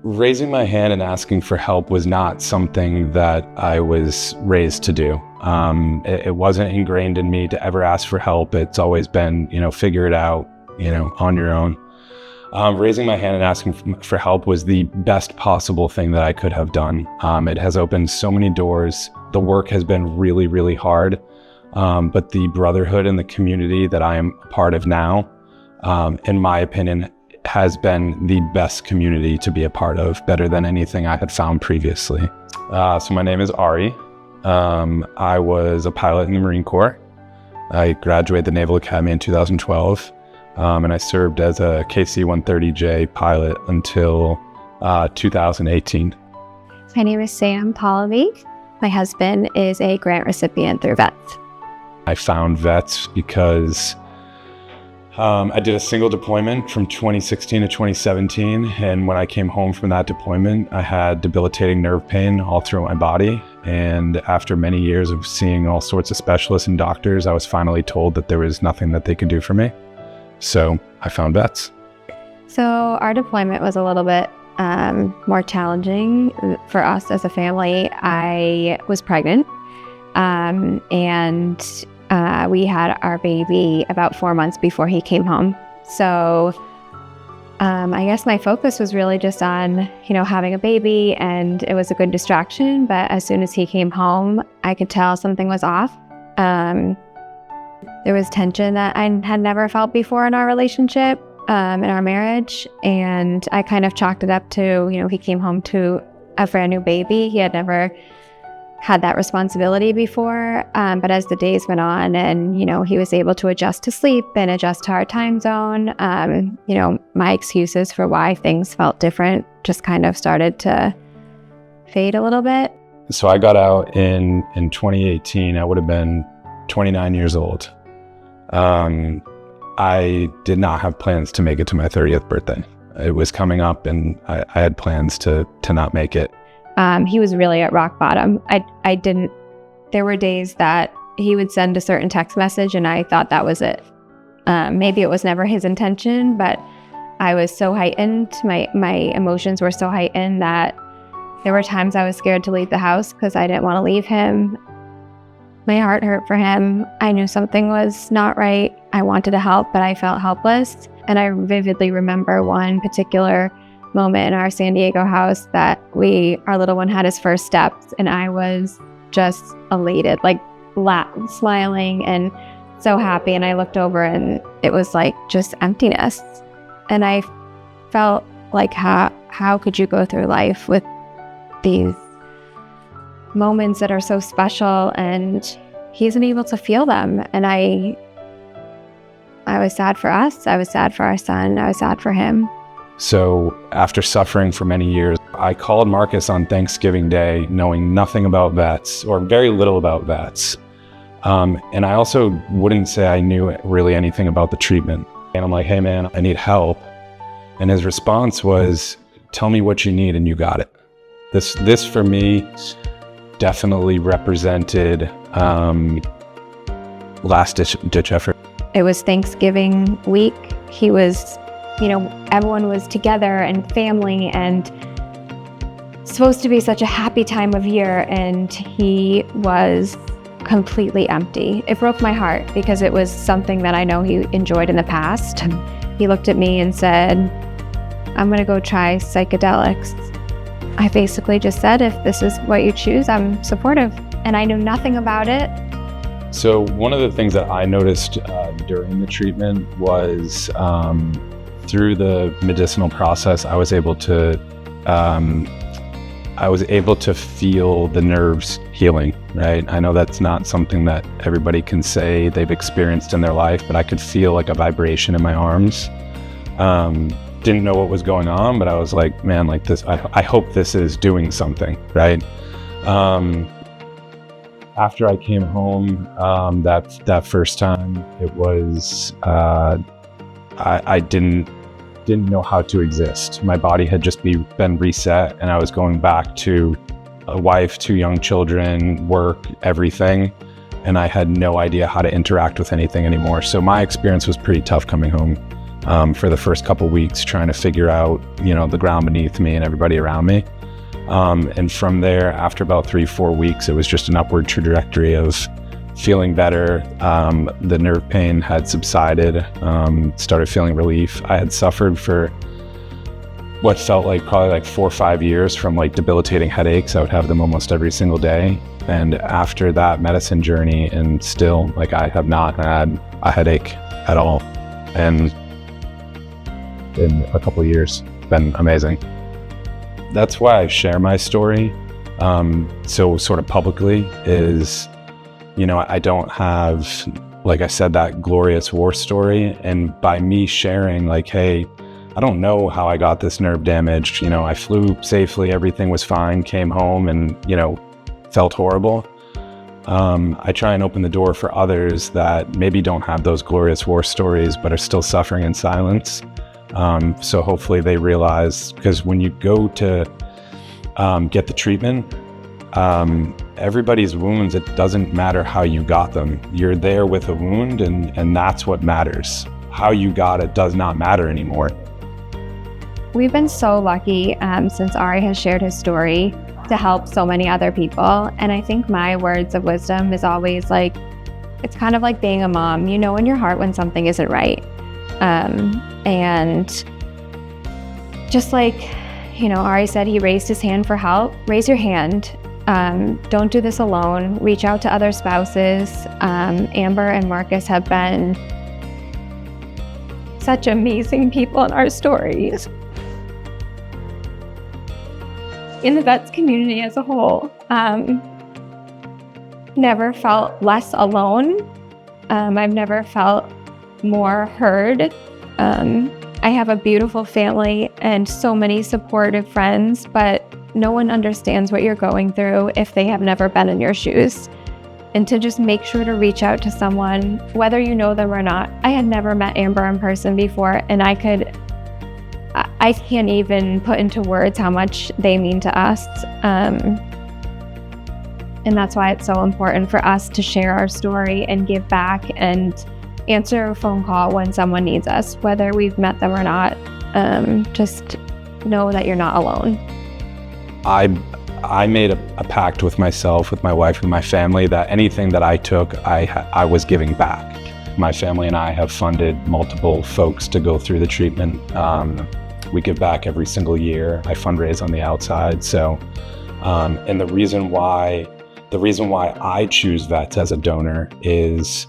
Raising my hand and asking for help was not something that I was raised to do. It wasn't ingrained in me to ever ask for help. It's always been, figure it out, on your own. Raising my hand and asking for help was the best possible thing that I could have done. It has opened so many doors. The work has been really, really hard. But the brotherhood and the community that I am a part of now, in my opinion, has been the best community to be a part of, better than anything I had found previously. So my name is Ari. I was a pilot in the Marine Corps. I graduated the Naval Academy in 2012, and I served as a KC-130J pilot until 2018. My name is Sam Pallavi. My husband is a grant recipient through VETS. I found VETS because I did a single deployment from 2016 to 2017, and when I came home from that deployment, I had debilitating nerve pain all through my body. And after many years of seeing all sorts of specialists and doctors, I was finally told that there was nothing that they could do for me. So I found VETS. So our deployment was a little bit more challenging for us as a family. I was pregnant, and we had our baby about 4 months before he came home. So I guess my focus was really just on, having a baby, and it was a good distraction. But as soon as he came home, I could tell something was off. There was tension that I had never felt before in our relationship, in our marriage. And I kind of chalked it up to, he came home to a brand new baby. He had never had that responsibility before, but as the days went on and, he was able to adjust to sleep and adjust to our time zone, my excuses for why things felt different just kind of started to fade a little bit. So I got out in 2018. I would have been 29 years old. I did not have plans to make it to my 30th birthday. It was coming up, and I had plans to not make it. He was really at rock bottom. There were days that he would send a certain text message and I thought that was it. Maybe it was never his intention, but I was so heightened. My emotions were so heightened that there were times I was scared to leave the house because I didn't want to leave him. My heart hurt for him. I knew something was not right. I wanted to help, but I felt helpless. And I vividly remember one particular moment in our San Diego house that our little one had his first steps, and I was just elated, smiling and so happy. And I looked over and it was like just emptiness. And I felt like, how could you go through life with these moments that are so special and he isn't able to feel them? And I was sad for us. I was sad for our son. I was sad for him. So after suffering for many years, I called Marcus on Thanksgiving Day, knowing nothing about VETS or very little about VETS. And I also wouldn't say I knew really anything about the treatment. And I'm like, hey man, I need help. And his response was, tell me what you need and you got it. This for me definitely represented last ditch effort. It was Thanksgiving week. He was, everyone was together and family and supposed to be such a happy time of year, and he was completely empty. It broke my heart because it was something that I know he enjoyed in the past. He looked at me and said, I'm going to go try psychedelics. I basically just said, if this is what you choose, I'm supportive. And I knew nothing about it. So one of the things that I noticed during the treatment was through the medicinal process, I was able to feel the nerves healing, right? I know that's not something that everybody can say they've experienced in their life, but I could feel like a vibration in my arms. Didn't know what was going on, but I was like, man, like this, I hope this is doing something, right? After I came home, that first time, it was, I didn't know how to exist. My body had just been reset, and I was going back to a wife, 2 young children, work, everything. And I had no idea how to interact with anything anymore. So my experience was pretty tough coming home. for the first couple weeks, trying to figure out, the ground beneath me and everybody around me. And from there, after about 3-4 weeks, it was just an upward trajectory of feeling better. The nerve pain had subsided, started feeling relief. I had suffered for what felt like probably like 4 or 5 years from like debilitating headaches. I would have them almost every single day. And after that medicine journey, and still, like, I have not had a headache at all. And in a couple of years, it's been amazing. That's why I share my story so sort of publicly is, I don't have, like I said, that glorious war story. And by me sharing, like, hey, I don't know how I got this nerve damage. I flew safely, everything was fine, came home and, felt horrible. I try and open the door for others that maybe don't have those glorious war stories, but are still suffering in silence. So hopefully they realize, because when you go to get the treatment, everybody's wounds, it doesn't matter how you got them. You're there with a wound, and that's what matters. How you got it does not matter anymore. We've been so lucky since Ari has shared his story to help so many other people. And I think my words of wisdom is always like, it's kind of like being a mom. You know in your heart when something isn't right. And just like, Ari said, he raised his hand for help. Raise your hand. Don't do this alone. Reach out to other spouses. Amber and Marcus have been such amazing people in our stories. In the vets community as a whole, never felt less alone. I've never felt more heard. I have a beautiful family and so many supportive friends, but no one understands what you're going through if they have never been in your shoes. And to just make sure to reach out to someone, whether you know them or not. I had never met Amber in person before, and I can't even put into words how much they mean to us. And that's why it's so important for us to share our story and give back and answer a phone call when someone needs us, whether we've met them or not. Just know that you're not alone. I made a pact with myself, with my wife, and my family that anything that I took, I was giving back. My family and I have funded multiple folks to go through the treatment. We give back every single year. I fundraise on the outside. So, and the reason why I choose vets as a donor is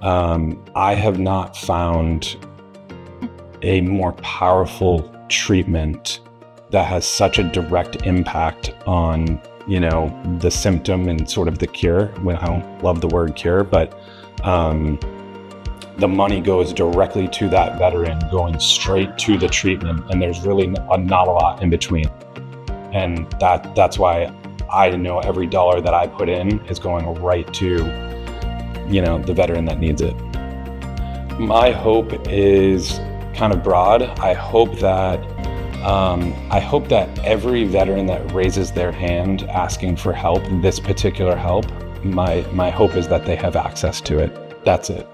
I have not found a more powerful treatment that has such a direct impact on, the symptom and sort of the cure. Well, I don't love the word cure, but the money goes directly to that veteran, going straight to the treatment, and there's really not a lot in between. And that's why I know every dollar that I put in is going right to, the veteran that needs it. My hope is kind of broad. I hope that every veteran that raises their hand asking for help, this particular help, my hope is that they have access to it. That's it.